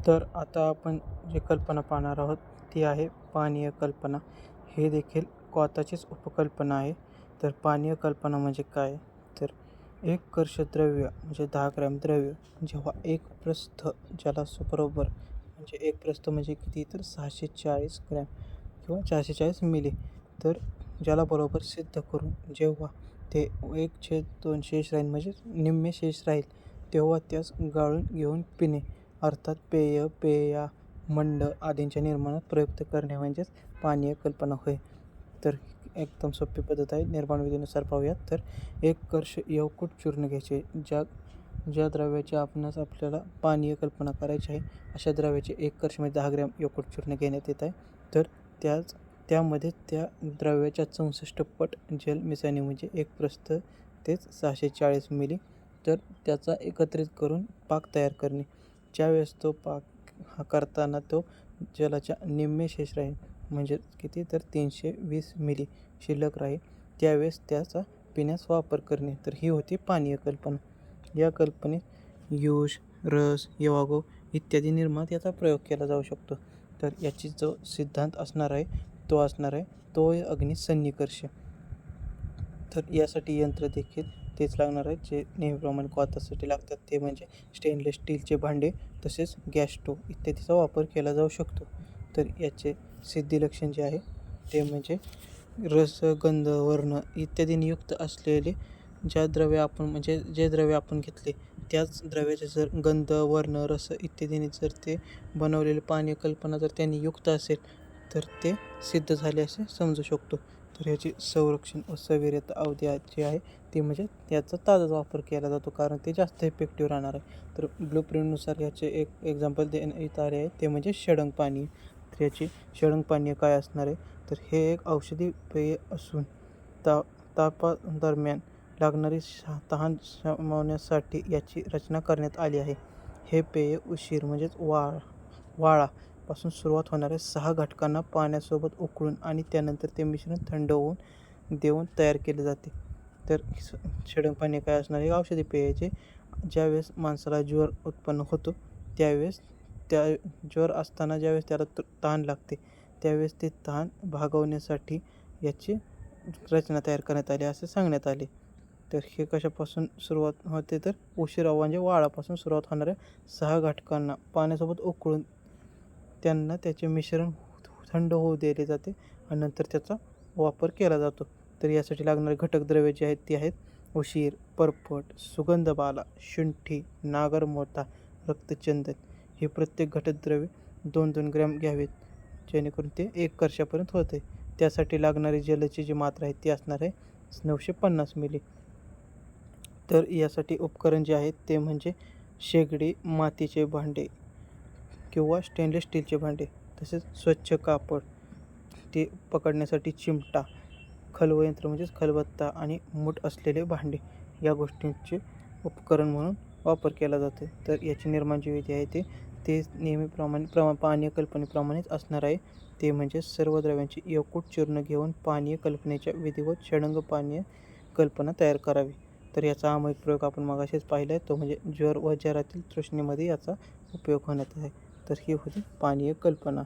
तर आता आपण जी कल्पना पाहणार आहोत ती आहे पानीय कल्पना. हे देखील कॉताचीच उपकल्पना आहे. तर पानीय कल्पना म्हणजे काय? तर एक कर्ष द्रव्य म्हणजे 10 ग्रॅम द्रव्य जेव्हा एक प्रस्थ ज्याला बरोबर म्हणजे एक प्रस्थ म्हणजे किती तर 640 ग्रॅम किंवा 440 मिली, तर ज्याला बरोबर सिद्ध करून जेव्हा ते 1/2 शेष राहील म्हणजे निम्मे शेष राहील तेव्हा त्यास गाळून घेऊन पिणे अर्थात पेया, मंड आदींच्या निर्माणात प्रयुक्त करणे म्हणजेच पानीय कल्पना होय. तर एकदम सोपी पद्धत आहे. निर्माण विधीनुसार पाहूयात. तर एक कर्ष यवकुट चूर्ण घ्यायचे. ज्या ज्या द्रव्याची आपल्याला पानीय कल्पना करायची आहे अशा द्रव्याचे एक कर्षमध्ये 10 ग्रॅम यवकुट चूर्ण घेण्यात येत आहे. तर त्यामध्ये त्या द्रव्याच्या 64 पट जल मिसळणे म्हणजे एक प्रस्थ तेच 640 मिली. तर त्याचा एकत्रित करून पाक तयार करणे. ज्यावेळेस तो पाक करताना तो जलाच्या निम्मे शेष राहील म्हणजे किती तर 320 मिली शिल्लक राहील त्यावेळेस त्याचा पिण्यास वापर करणे. तर ही होती पानीय कल्पना. या कल्पनेत युष, रस, यवागो इत्यादी निर्माणात याचा प्रयोग केला जाऊ शकतो. तर याची जो सिद्धांत असणार आहे तो अग्नी सन्निकर्ष. तर यासाठी यंत्र देखील तेच लागणार आहे जे नेहमीप्रमाणे कॉतासाठी लागतात, ते म्हणजे स्टेनलेस स्टीलचे भांडे तसेच गॅस स्टोव्ह इत्यादीचा वापर केला जाऊ शकतो. तर याचे सिद्धिलक्षण जे आहे ते म्हणजे रस, गंध, वर्ण इत्यादींनी युक्त असलेले जे द्रव्य आपण घेतले त्याच द्रव्याचे जर गंध, वर्ण, रस इत्यादींनी जर ते बनवलेले पानीय कल्पना जर त्यांनी युक्त असेल तर ते सिद्ध झाले असे समजू शकतो. तर ह्याची संरक्षण व सवीर्यता अवधी जी आहे ती म्हणजे याचा ताजाच वापर केला जातो कारण ते जास्त इफेक्टिव्ह राहणार आहे. तर ब्लूप्रिंटनुसार याचे एक एक्झाम्पल देण्यात आले आहे ते म्हणजे षडंग पानीय. तर याची षडंग पानीय काय असणार आहे? तर हे एक औषधी पेय असून तापादरम्यान लागणारी तहान शमवण्यासाठी याची रचना करण्यात आली आहे. हे पेय उशीर म्हणजेच वाळा पासून सुरुवात होणाऱ्या 6 घटकांना पाण्यासोबत उकळून आणि त्यानंतर ते मिश्रण थंड होऊन देऊन तयार केले जाते. तर षडंग पानीय काय असणार? एक औषधी पेय आहे जे ज्यावेळेस माणसाला ज्वर उत्पन्न होतो त्यावेळेस ज्वर असताना ज्यावेळेस त्याला तहान लागते त्यावेळेस ते तहान भागवण्यासाठी याची रचना तयार करण्यात आली असे सांगण्यात आले. तर हे कशापासून सुरुवात होते? तर उशिरा म्हणजे वाळापासून सुरुवात होणाऱ्या 6 घटकांना पाण्यासोबत उकळून त्यांना त्याचे मिश्रण थंड होऊ दिले जाते आणि नंतर त्याचा वापर केला जातो. तर यासाठी लागणारे घटक द्रव्ये जे आहेत ती आहेत उशीर, परपट, सुगंधबाला, शुंठी, नागरमोथा, रक्तचंदन. हे प्रत्येक घटकद्रव्य 2-2 ग्रॅम घ्यावेत जेणेकरून ते 1 कर्षापर्यंत होते. त्यासाठी लागणारी जलची जी मात्रा आहे ती असणार आहे 950 मिली. तर यासाठी उपकरण जे आहेत ते म्हणजे शेगडी, मातीचे भांडे किंवा स्टेनलेस स्टीलचे भांडे तसेच स्वच्छ कापड, ते पकडण्यासाठी चिमटा, खलवयंत्र म्हणजेच खलबत्ता आणि मूठ असलेले भांडे या गोष्टींचे उपकरण म्हणून वापर केला जातो. तर याची निर्माण जी विधी आहे ते नेहमीप्रमाणे पानीय कल्पनेप्रमाणेच असणार आहे. ते म्हणजे सर्व द्रव्यांची यवकुट चूर्ण घेऊन पानीय कल्पनेच्या विधिवत षडंग पानीय कल्पना तयार करावी. तर याचा अमूल्य प्रयोग आपण मगाशीच पाहिला आहे तो म्हणजे ज्वर व जरातील तृष्णेमध्ये याचा उपयोग होण्यात आहे. तर ही होती पानीय कल्पना.